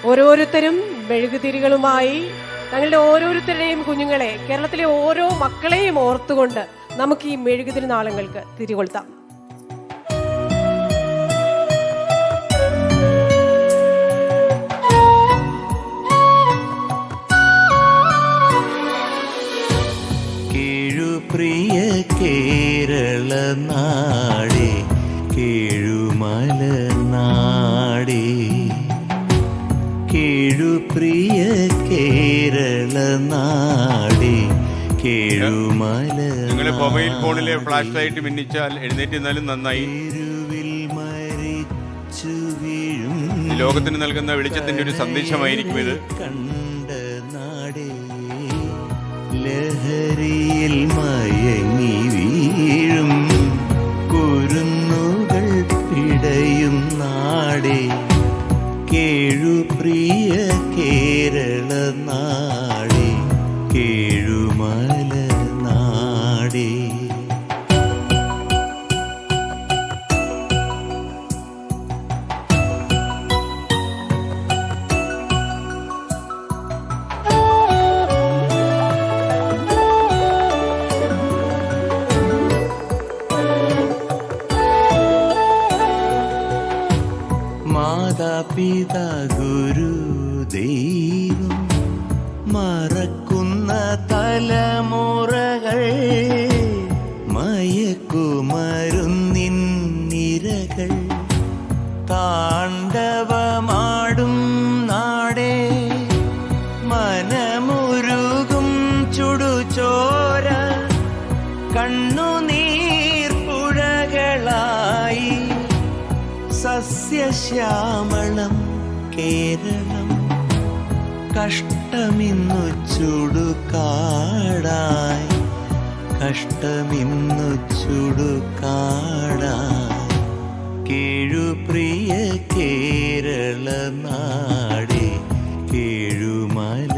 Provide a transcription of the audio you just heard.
ഓരോരുത്തരും മെഴുകുതിരികളുമായി തങ്ങളുടെ ഓരോരുത്തരുടെയും കുഞ്ഞുങ്ങളെ, കേരളത്തിലെ ഓരോ മക്കളെയും ഓർത്തുകൊണ്ട് നമുക്ക് ഈ മെഴുകുതിരി നാളങ്ങൾക്ക് തിരികൊളുത്താം. പ്രിയ കേരള നാടേ, കേഴുമല നാടേ, കേഴുപ്രിയ കേരള നാടേ, കേഴുമല. നിങ്ങൾ മൊബൈൽ ഫോണിലെ ഫ്ലാഷ് ലൈറ്റ് മിന്നിച്ചാൽ എഴുന്നേറ്റിരുന്നാലും നന്നായി. മരിച്ചു വീഴും ലോകത്തിന് നൽകുന്ന വെളിച്ചത്തിന്റെ ഒരു സന്ദേശമായിരിക്കും ഇത്. കണ്ട നാടേ, ലഹരിയിൽ മയങ്ങി വീഴും കുരുന്നുകൾ പിടയും നാടേ, കേഴുപ്രിയ കേരള നാടേ, കേഴുമല നാടേ. മാതാപിതാ ഗുരു ദൈവം മറക്കുന്ന തലമുറകൾ, മയക്കുമരുന്നിരകൾ താണ്ഡവമാടും നാടേ, മനമുരുകും ചുടുചോര കണ്ണുനീർ പുഴകളായി, സസ്യശ്യാമളം കേരളം കഷ്ടമിന്നു ചുടുകാടായി, കഷ്ടമിന്നു ചുടുകാടായി. കേഴുപ്രിയ കേരള നാടേ, കേഴുമല